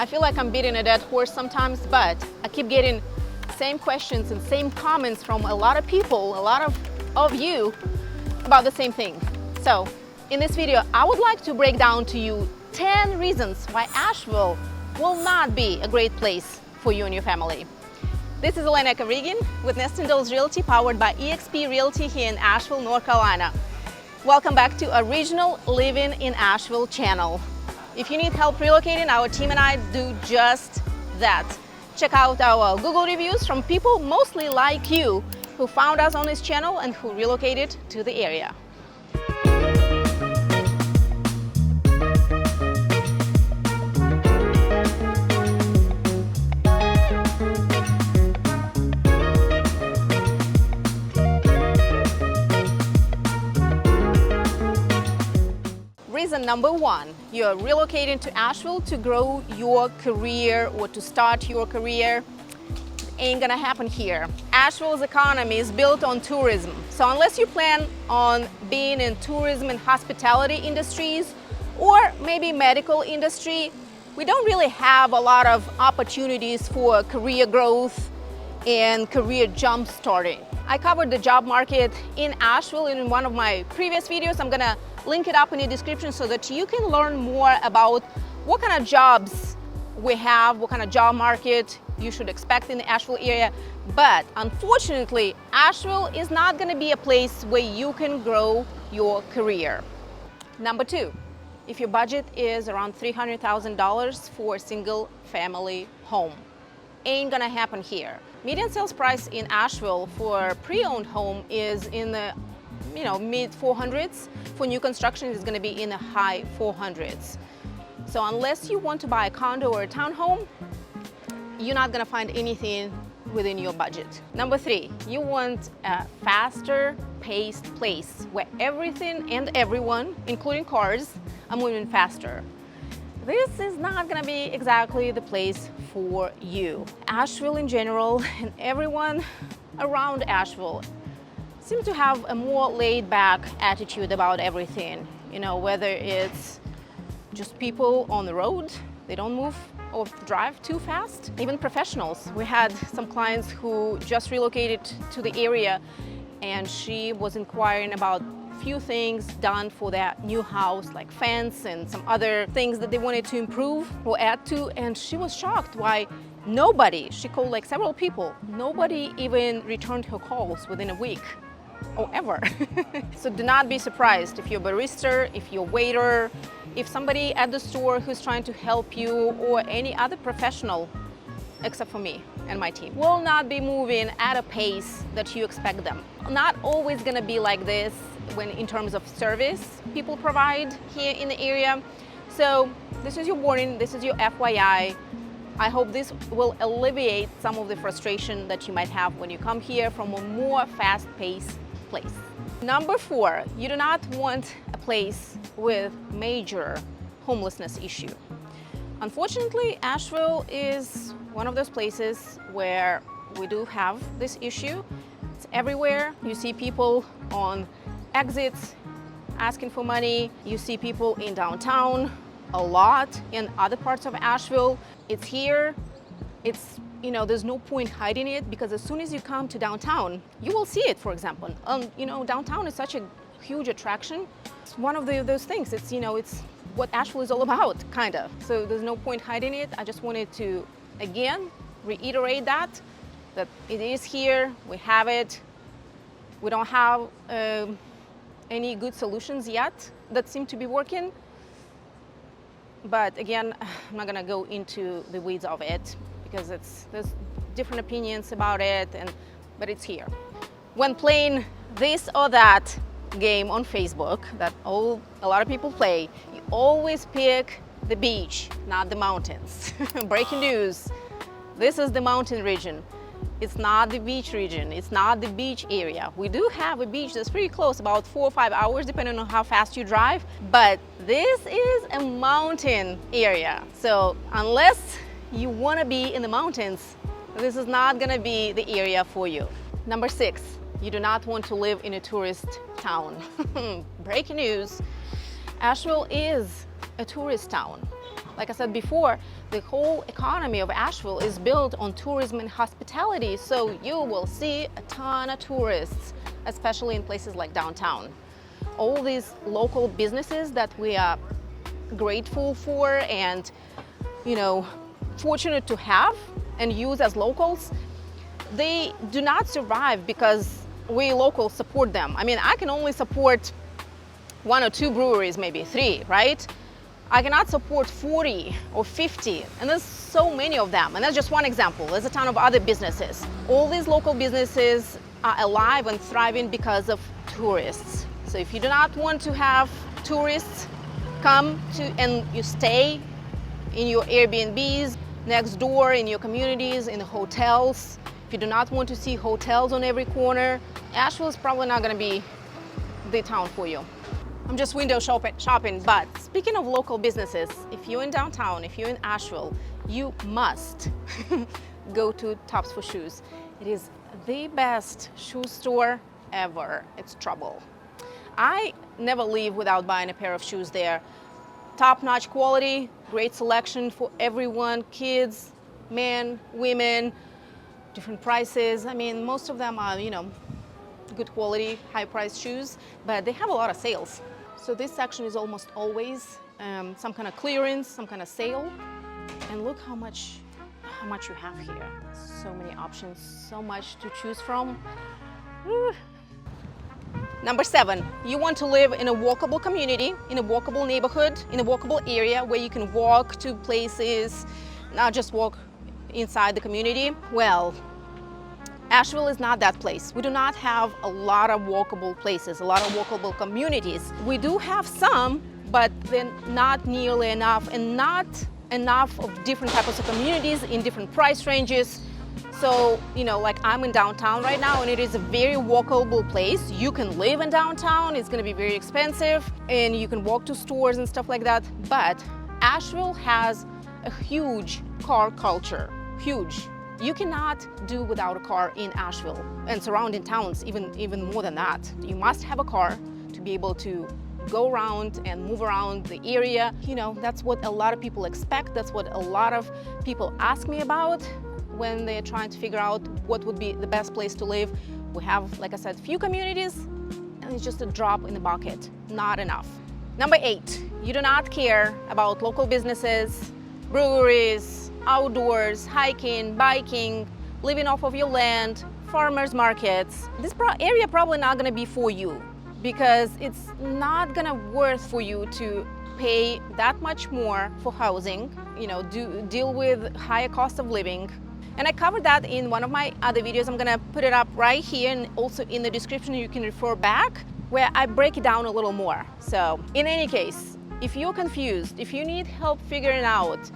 I feel like I'm beating a dead horse sometimes, but I keep getting same questions and same comments from a lot of people, a lot of you about the same thing. So in this video, I would like to break down to you 10 reasons why Asheville will not be a great place for you and your family. This is Elena Kavrigan with Neston Dolls Realty, powered by eXp Realty here in Asheville, North Carolina. Welcome back to a regional Living in Asheville channel. If you need help relocating, our team and I do just that. Check out our Google reviews from people mostly like you who found us on this channel and who relocated to the area. Reason number one, you're relocating to Asheville to grow your career or to start your career. Ain't gonna happen here. Asheville's economy is built on tourism. So unless you plan on being in tourism and hospitality industries or maybe medical industry, we don't really have a lot of opportunities for career growth and career jump starting. I covered the job market in Asheville in one of my previous videos. I'm gonna link it up in the description so that you can learn more about what kind of jobs we have, what kind of job market you should expect in the Asheville area. But unfortunately, Asheville is not gonna be a place where you can grow your career. Number two, if your budget is around $300,000 for a single family home, ain't gonna happen here. Median sales price in Asheville for a pre-owned home is in the mid 400s. For new construction, it's going to be in the high 400s. So unless you want to buy a condo or a townhome, you're not going to find anything within your budget. Number three, you want a faster paced place where everything and everyone, including cars, are moving faster. This is not going to be exactly the place for you. Asheville in general and everyone around Asheville seem to have a more laid-back attitude about everything. Whether it's just people on the road, they don't move or drive too fast. Even professionals. We had some clients who just relocated to the area, and she was inquiring about few things done for that new house, like fence and some other things that they wanted to improve or add to, and she was shocked why nobody, she called like several people, nobody even returned her calls within a week or ever. So do not be surprised if you're a barista, if you're a waiter, if somebody at the store who's trying to help you, or any other professional, except for me and my team, will not be moving at a pace that you expect them. Not always gonna be like this in terms of service people provide here in the area. So this is your warning, this is your FYI. I hope this will alleviate some of the frustration that you might have when you come here from a more fast-paced place. Number four, you do not want a place with major homelessness issue. Unfortunately, Asheville is one of those places where we do have this issue. It's everywhere. You see people on exits asking for money. You see people in downtown a lot. In other parts of Asheville, it's here. There's no point hiding it, because as soon as you come to downtown, you will see it, for example. Downtown is such a huge attraction. It's one of those things. It's what Asheville is all about, kind of. So there's no point hiding it. I just wanted to, again, reiterate that it is here. We have it. We don't have any good solutions yet that seem to be working. But again, I'm not gonna go into the weeds of it, because there's different opinions about it, but it's here. When playing this or that game on Facebook that a lot of people play, you always pick the beach, not the mountains. Breaking news, this is the mountain region. It's not the beach region, it's not the beach area. We do have a beach that's pretty close, about 4 or 5 hours, depending on how fast you drive, but this is a mountain area. So unless you want to be in the mountains, this is not going to be the area for you. Number 6, you do not want to live in a tourist town. Breaking news, Asheville is a tourist town. Like I said before, the whole economy of Asheville is built on tourism and hospitality, so you will see a ton of tourists, especially in places like downtown. All these local businesses that we are grateful for and, fortunate to have and use as locals, they do not survive because we locals support them. I mean, I can only support 1 or 2 breweries, maybe 3, right? I cannot support 40 or 50, and there's so many of them. And that's just one example. There's a ton of other businesses. All these local businesses are alive and thriving because of tourists. So if you do not want to have tourists come to and you stay in your Airbnbs next door, in your communities, in the hotels, if you do not want to see hotels on every corner, Asheville is probably not going to be the town for you. I'm just window shopping, but speaking of local businesses, if you're in downtown, if you're in Asheville, you must go to Tops for Shoes. It is the best shoe store ever. It's trouble. I never leave without buying a pair of shoes there. Top-notch quality, great selection for everyone, kids, men, women, different prices. I mean, most of them are, good quality, high-priced shoes, but they have a lot of sales. So this section is almost always some kind of clearance, some kind of sale. And look how much you have here. So many options, so much to choose from. Woo. Number 7, you want to live in a walkable community, in a walkable neighborhood, in a walkable area where you can walk to places, not just walk inside the community. Well, Asheville is not that place. We do not have a lot of walkable places, a lot of walkable communities. We do have some, but they're not nearly enough, and not enough of different types of communities in different price ranges. So, like I'm in downtown right now, and it is a very walkable place. You can live in downtown, it's gonna be very expensive, and you can walk to stores and stuff like that. But Asheville has a huge car culture, huge. You cannot do without a car in Asheville and surrounding towns, even more than that. You must have a car to be able to go around and move around the area. That's what a lot of people expect. That's what a lot of people ask me about when they're trying to figure out what would be the best place to live. We have, like I said, few communities, and it's just a drop in the bucket, not enough. Number 8, you do not care about local businesses, breweries, outdoors, hiking, biking, living off of your land, farmers markets. This area probably not gonna be for you because it's not gonna worth for you to pay that much more for housing, deal with higher cost of living. And I covered that in one of my other videos. I'm gonna put it up right here, and also in the description you can refer back, where I break it down a little more. So in any case, if you're confused, if you need help figuring out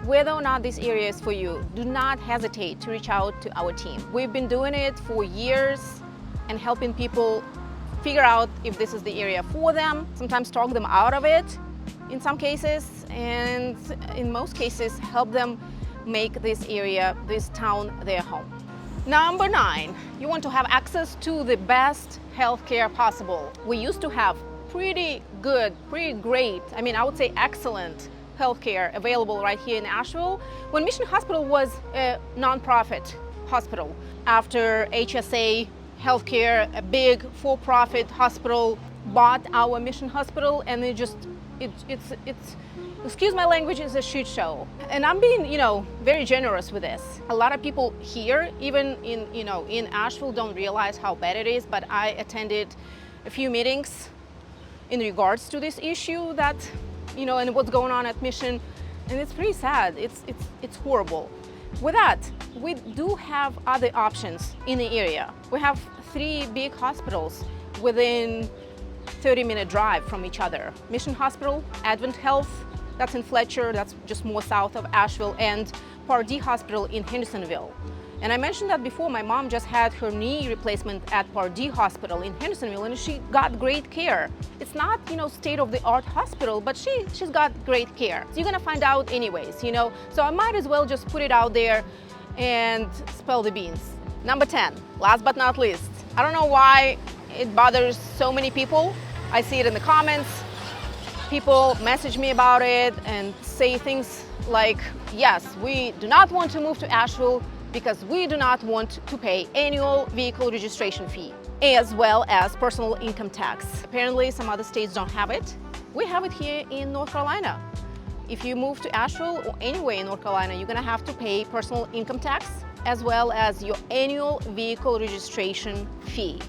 whether or not this area is for you, do not hesitate to reach out to our team. We've been doing it for years and helping people figure out if this is the area for them, sometimes talk them out of it in some cases, and in most cases help them make this area, this town, their home. Number 9, you want to have access to the best healthcare possible. We used to have pretty good, pretty great, I would say excellent healthcare available right here in Asheville when Mission Hospital was a nonprofit hospital. After HSA Healthcare, a big for-profit hospital, bought our Mission Hospital, and it's excuse my language, it's a shit show. And I'm being, very generous with this. A lot of people here, even in Asheville, don't realize how bad it is, but I attended a few meetings in regards to this issue that, and what's going on at Mission, and it's pretty sad. It's horrible. With that, we do have other options in the area. We have 3 big hospitals within 30-minute drive from each other. Mission Hospital, Advent Health, that's in Fletcher, that's just more south of Asheville, and Part D Hospital in Hendersonville. And I mentioned that before, my mom just had her knee replacement at Part D Hospital in Hendersonville, and she got great care. It's not, state-of-the-art hospital, but she's got great care. So you're gonna find out anyways, So I might as well just put it out there and spill the beans. Number 10, last but not least. I don't know why it bothers so many people. I see it in the comments. People message me about it and say things like, yes, we do not want to move to Asheville because we do not want to pay annual vehicle registration fee, as well as personal income tax. Apparently some other states don't have it. We have it here in North Carolina. If you move to Asheville or anywhere in North Carolina, you're gonna have to pay personal income tax as well as your annual vehicle registration fee.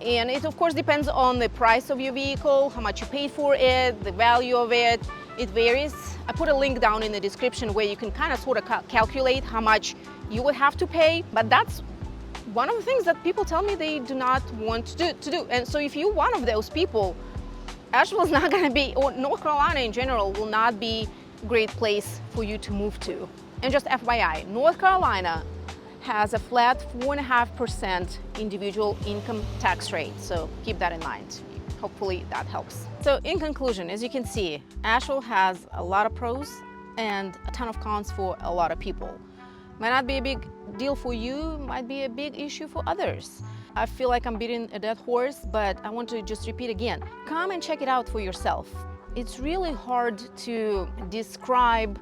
And it of course depends on the price of your vehicle, how much you paid for it, the value of it. It varies. I put a link down in the description where you can kind of sort of calculate how much you would have to pay. But that's one of the things that people tell me they do not want to do. And so if you're one of those people, Asheville is not going to be, or North Carolina in general, will not be a great place for you to move to. And just FYI, North Carolina has a flat 4.5% individual income tax rate. So keep that in mind. Hopefully that helps. So in conclusion, as you can see, Asheville has a lot of pros and a ton of cons for a lot of people. Might not be a big deal for you, might be a big issue for others. I feel like I'm beating a dead horse, but I want to just repeat again. Come and check it out for yourself. It's really hard to describe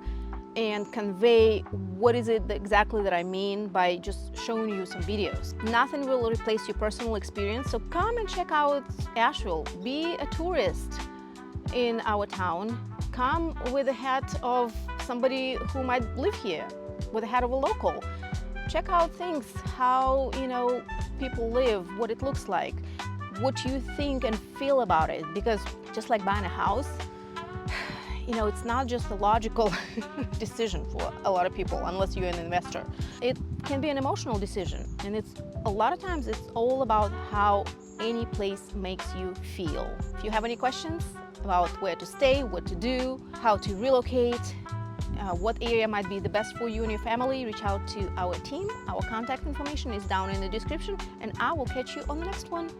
and convey what is it exactly that I mean by just showing you some videos. Nothing will replace your personal experience, so come and check out Asheville. Be a tourist in our town. Come with the hat of somebody who might live here, with the hat of a local. Check out things, how people live, what it looks like, what you think and feel about it, because just like buying a house, it's not just a logical decision for a lot of people, unless you're an investor. It can be an emotional decision, and a lot of times it's all about how any place makes you feel. If you have any questions about where to stay, what to do, how to relocate, what area might be the best for you and your family, reach out to our team. Our contact information is down in the description, and I will catch you on the next one.